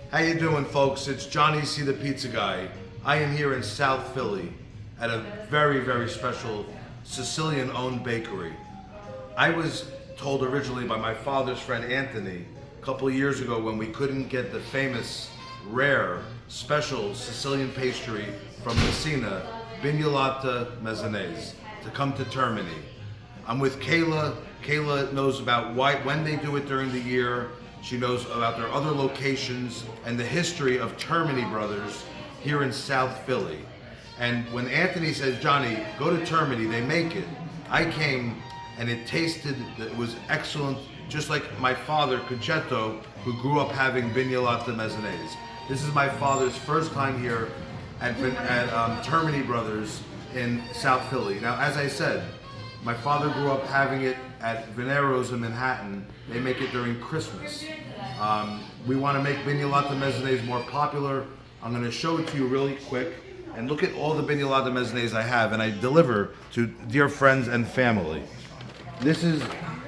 How you doing, folks? It's Johnny C. the Pizza Guy. I am here in South Philly at a very, very special Sicilian-owned bakery. I was told originally by my father's friend Anthony a couple of years ago when we couldn't get the famous, rare, special Sicilian pastry from Messina, Pignolata Messinese, to come to Termini. I'm with Kayla. Kayla knows about when they do it during the year. She knows about their other locations and the history of Termini Brothers here in South Philly. And when Anthony says, Johnny, go to Termini, they make it. I came and it was excellent, just like my father, Concetto, who grew up having Pignolata Messinese. This is my father's first time here at Termini Brothers in South Philly. Now, as I said, my father grew up having it at Venero's in Manhattan. They make it during Christmas. We want to make Pignolata Messinese more popular. I'm going to show it to you really quick. And look at all the Pignolata Messinese I have, and I deliver to dear friends and family. This is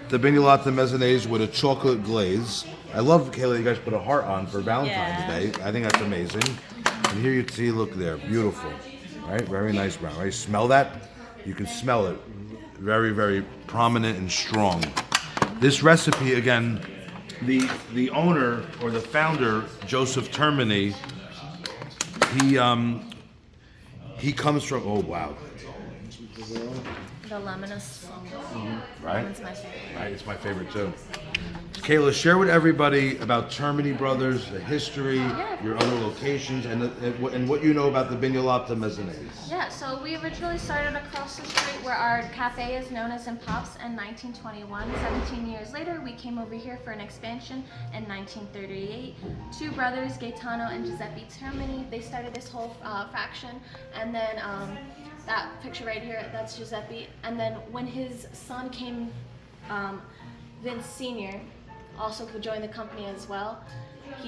the Pignolata Messinese with a chocolate glaze. I love, Kayla, you guys put a heart on for Valentine's Day. I think that's amazing. And here you see, look there, beautiful. All right, very nice brown, right? Smell that? You can smell it. Very, very prominent and strong. This recipe, again, the owner or the founder, Jospeh Termini, he comes from, oh wow. The lemonous. Right? Lemon's my favorite. Right, it's my favorite too. Kayla, share with everybody about Termini Brothers, the history, your other locations, and what you know about the Pignolata Messinese. Yeah, so we originally started across the street where our cafe is known as in Pops in 1921. 17 years later, we came over here for an expansion in 1938. Two brothers, Gaetano and Giuseppe Termini, they started this whole faction, and then that picture right here, that's Giuseppe. And then when his son came, Vince Sr., also could join the company as well.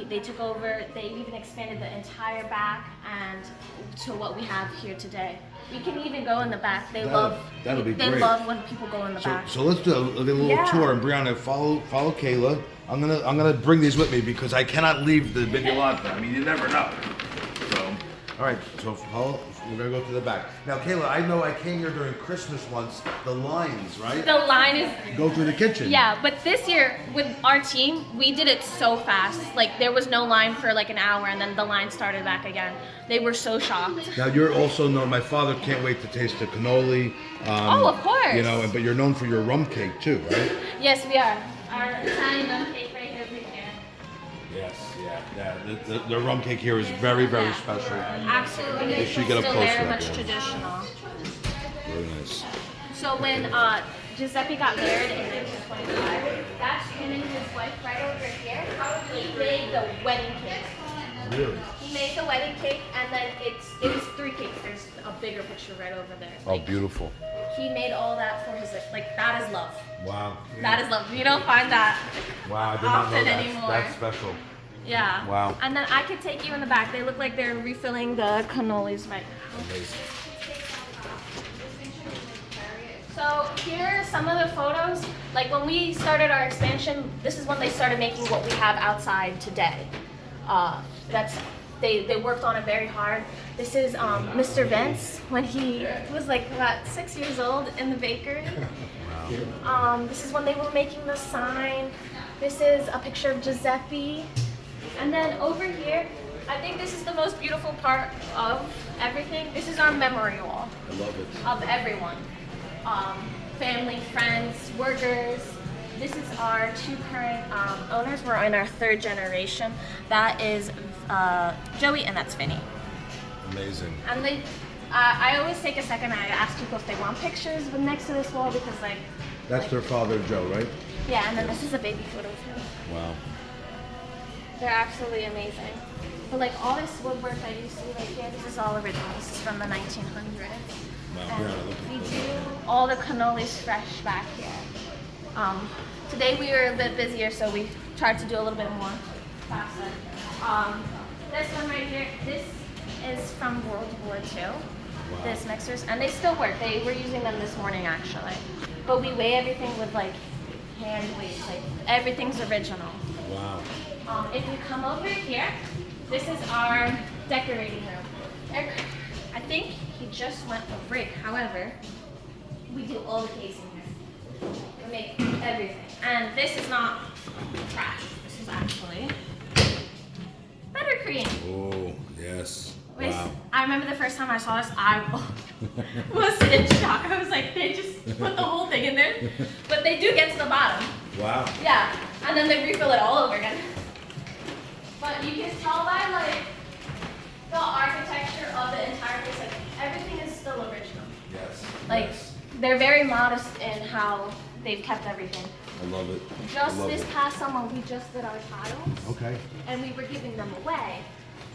They took over, they even expanded the entire back and to what we have here today. We can even go in the back. They love when people go in the back. So let's do a little tour. And Brianna, follow Kayla. I'm gonna bring these with me because I cannot leave the Pignolata. I mean, you never know. So, all right. So we're gonna go to the back. Now, Kayla, I know I came here during Christmas once. The lines, right? The line is... Go through the kitchen. Yeah, but this year with our team, we did it so fast. Like there was no line for like an hour and then the line started back again. They were so shocked. Now you're also known, my father can't wait to taste the cannoli. Oh, of course. You know, but you're known for your rum cake too, right? Yes, we are. Our Italian rum cake right here, Yes, yeah. The rum cake here is very, very special. Absolutely. You should get up still close very to much that. traditional. Very nice. So when Giuseppe got married in 1925, that's him and his wife right over here. He made the wedding cake. Really? He made the wedding cake, and then it was 3 cakes. There's a bigger picture right over there. Oh, beautiful. He made all that for his, like that is love. Wow. That is love. You don't find that Wow, I did not know often that. anymore. That's special. Yeah. Wow. And then I could take you in the back. They look like they're refilling the cannolis right now. Amazing. So here are some of the photos. Like when we started our expansion, this is when they started making what we have outside today. They worked on it very hard. This is Mr. Vince when he was like about 6 years old in the bakery. Wow. This is when they were making the sign. This is a picture of Giuseppe. And then over here, I think this is the most beautiful part of everything. This is our memory wall. I love it. Of everyone. Family, friends, workers. This is our 2 current owners. We're in our 3rd generation. That is Joey and that's Vinny. Amazing. And I always take a second and I ask people if they want pictures next to this wall because That's their father, Joe, right? Yeah, and then this is a baby photo too. Wow. They're absolutely amazing. But like all this woodwork that you see right here, this is all original. This is from the 1900s. Wow. And we do all the cannolis fresh back here. Today we were a bit busier, so we tried to do a little bit more faster. This one right here, this is from World War II. Wow. This mixers, and they still work. They were using them this morning actually. But we weigh everything with like hand weights, like everything's original. Wow. If you come over here, This is our decorating room. I think he just went for break. However, we do all the casing here. We make everything. And this is not trash. This is actually buttercream. Oh, yes. Which, Wow. I remember the first time I saw this, I was in shock. I was like, they just put the whole thing in there. But they do get to the bottom. Wow. Yeah. And then they refill it all over again. But you can tell by like the architecture of the entire place, like everything is still original. Yes. Like yes. they're very modest in how they've kept everything. I love it. Just I love this it. past summer, we just did our tiles, Okay. and we were giving them away,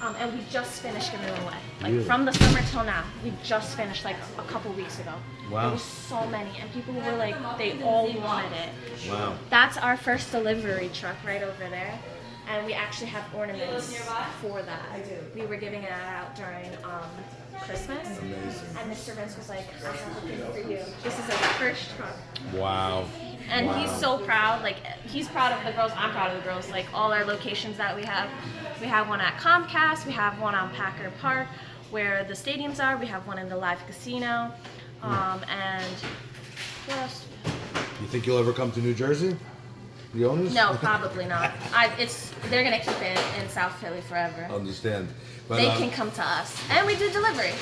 and we just finished giving them away. Like Really? from the summer till now, we just finished like a couple weeks ago. Wow. There was so many, and people were like, they all wanted it. Wow. That's our first delivery truck right over there. And we actually have ornaments for that. We were giving it out during Christmas. Amazing. And Mr. Vince was like, I have a thing for you. This is our first truck. Wow. And Wow. he's so proud. Like, he's proud of the girls. I'm proud of the girls. Like, all our locations that we have. We have one at Comcast. We have one on Packer Park where the stadiums are. We have one in the live casino. And what else? You think you'll ever come to New Jersey? The owners? No, probably not. They're gonna keep it in South Philly forever. Understand. But, They can come to us, and we do delivery.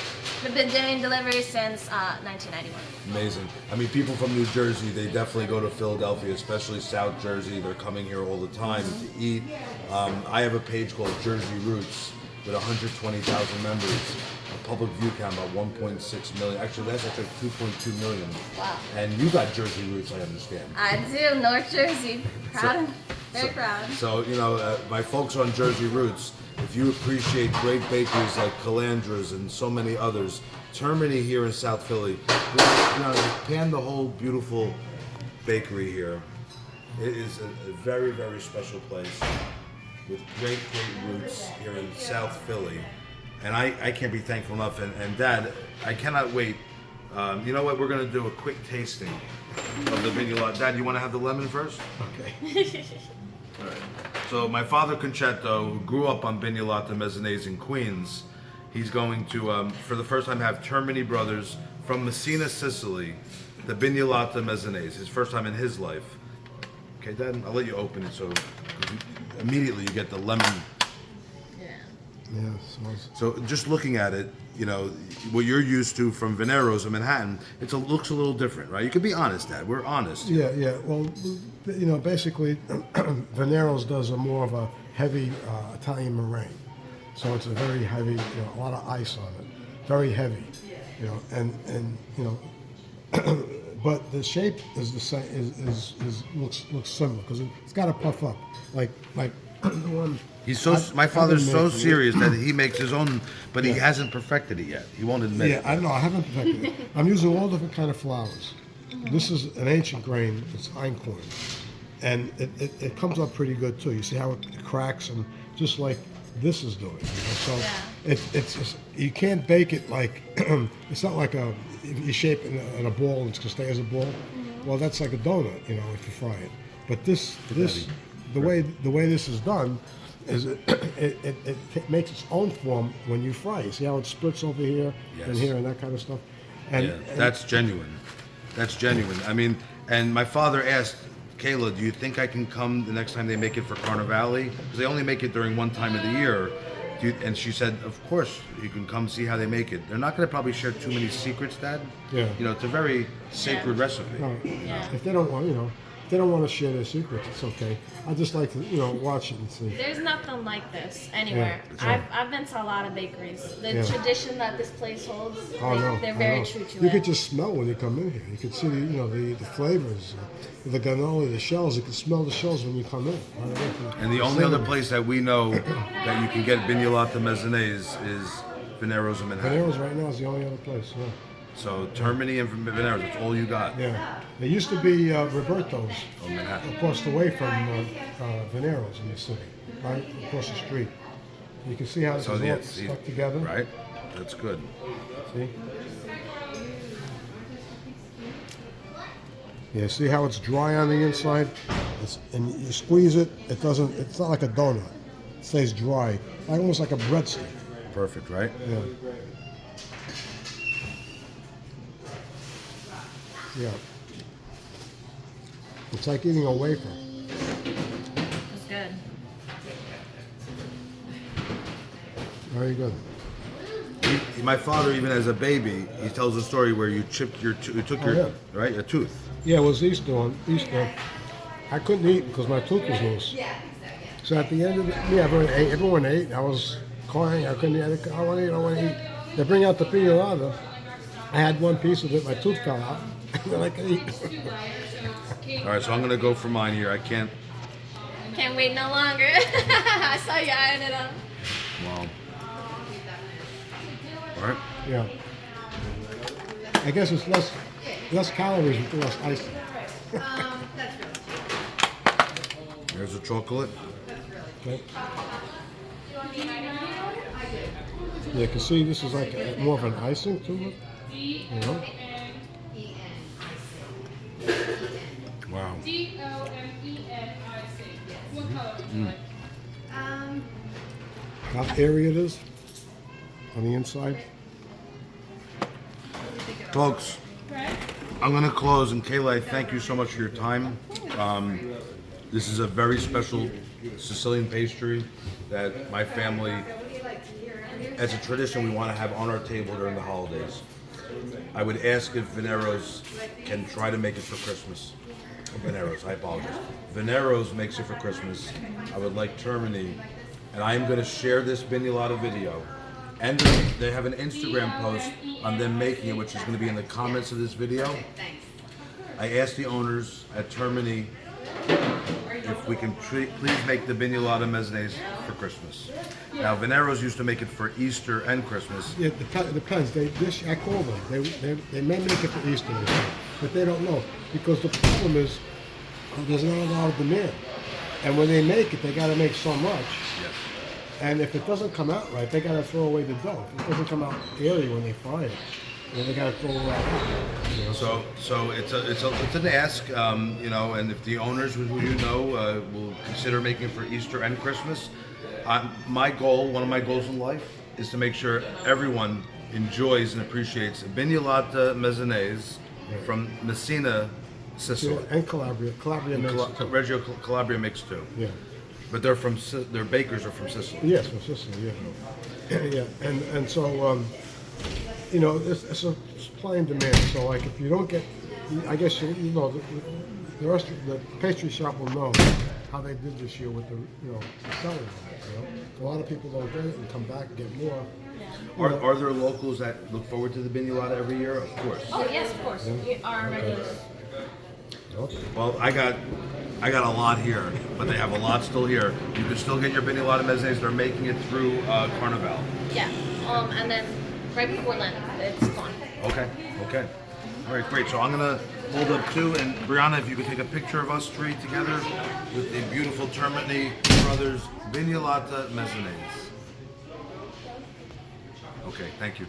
We've been doing delivery since 1991. Amazing. I mean, people from New Jersey, they definitely go to Philadelphia, especially South Jersey. They're coming here all the time to eat. I have a page called Jersey Roots with 120,000 members. A public view count about 1.6 million. Actually, that's actually 2.2 million. Wow. And you got Jersey Roots, I understand. I do, North Jersey. Proud, very proud. So, you know, my folks on Jersey Roots, if you appreciate great bakeries like Calandra's and so many others, Termini here in South Philly, you know, pan the whole beautiful bakery here. It is a very, very special place with great, great roots here in South Philly. And I can't be thankful enough. And Dad, I cannot wait. You know what? We're going to do a quick tasting of the Pignolata. Dad, you want to have the lemon first? Okay. All right. So my father Concetto, who grew up on Pignolata Messinese in Queens, he's going to, for the first time, have Termini Brothers from Messina, Sicily, the Pignolata Messinese. His first time in his life. Okay, Dad, I'll let you open it so immediately you get the lemon. Yeah, So just looking at it, you know, what you're used to from Venero's in Manhattan, looks a little different, right? You can be honest, Dad. We're honest. yeah. Well, you know, basically, Venero's does a more of a heavy Italian meringue, so it's a very heavy, you know, a lot of ice on it, very heavy, you know, and you know, but the shape is the same, looks similar because it's got to puff up, like the one. My father's so serious that he makes his own, but he hasn't perfected it yet. He won't admit it. Yeah, I know. I haven't perfected it. I'm using all different kind of flours. This is an ancient grain. It's einkorn, and it comes up pretty good too. You see how it cracks, and just like this is doing. You know? So it's just, you can't bake it like it's not like you shape it in a ball and it's gonna stay as a ball. Well, that's like a donut, you know, if you fry it. But the way this is done. It makes its own form when you fry. You see how it splits over here and here and that kind of stuff? And that's genuine. That's genuine. I mean, and my father asked, Kayla, do you think I can come the next time they make it for Carnevale? Because they only make it during one time of the year. And she said, of course, you can come see how they make it. They're not going to probably share too many secrets, Dad. Yeah. You know, it's a very sacred recipe. No, if they don't want, you know, if they don't want to share their secrets, it's okay. I just like to, you know, watch it and see. There's nothing like this anywhere. Yeah. I've been to a lot of bakeries. The tradition that this place holds, they're very true to it. You could just smell when you come in here. You could see the flavors, the cannoli, the shells. You can smell the shells when you come in. And the only other place that we know that you can get Pignolata Messinese is Venero's in Manhattan. Venero's right now is the only other place. Yeah. So Termini and Venero's, that's all you got. Yeah. There used to be Roberto's Manhattan. across the way from Venero's in the city, right across the street. You can see how it's all stuck together. Right? That's good. See? Yeah, see how it's dry on the inside? And you squeeze it, it's not like a donut. It stays dry. almost like a breadstick. Perfect, right? Yeah. Yeah. It's like eating a wafer. It's good. Very good. My father, even as a baby, he tells a story where you chipped you took your yeah. right a tooth. Yeah, it was Easter. I couldn't eat because my tooth was loose. So at the end of everyone ate. I was crying. I couldn't eat. I want to eat. I want to eat. They bring out the pignolata. I had one piece of it. My tooth fell out. And then I could eat. All right, so I'm gonna go for mine here. I can't. Can't wait no longer. I saw you eyeing it up. Wow. All right. Yeah. I guess it's less calories with less icing. Here's the chocolate. Okay. Yeah, you can see this is like more of an icing to it. You know? Wow. How airy it is on the inside. Folks, I'm going to close, and Kayla, I thank you so much for your time. This is a very special Sicilian pastry that my family, as a tradition, we want to have on our table during the holidays. I would ask if Venero's can try to make it for Christmas. Venero's, I apologize. Venero's makes it for Christmas. I would like Termini, and I am going to share this Pignolata video. And they have an Instagram post on them making it, which is going to be in the comments of this video. I asked the owners at Termini if we can please make the Pignolata Messinese for Christmas. Now, Venero's used to make it for Easter and Christmas. Yeah, it depends. I call them. They may make it for Easter, but they don't know because the problem is there's not a lot of demand. And when they make it, they got to make so much. Yes. And if it doesn't come out right, they got to throw away the dough. If it doesn't come out airy when they fry it, then they got to throw it out. You know? So it's an ask, you know, and if the owners who you know will consider making it for Easter and Christmas, one of my goals in life is to make sure everyone enjoys and appreciates Pignolata Messinese from Messina, Sicily. And Calabria. Calabria makes it too. Reggio Calabria makes too. Yeah. But their bakers are from Sicily. Yes, from Sicily, yeah. Yeah, and so, you know, it's a supply and demand. So, like, if you don't get, I guess, you know, the pastry shop will know how they did this year with the, you know, the selling. You know? A lot of people don't get it and come back and get more. Are there locals that look forward to the Pignolata every year? Of course. Oh yes, of course. We are regulars. Okay. Well, I got a lot here, but they have a lot still here. You can still get your Pignolata Messinese. They're making it through Carnevale. Yeah. And then right before Lent, it's gone. Okay. All right, great. So I'm gonna hold up two, and Brianna, if you could take a picture of us three together with the beautiful Termini Brothers Pignolata Messinese. Okay, thank you.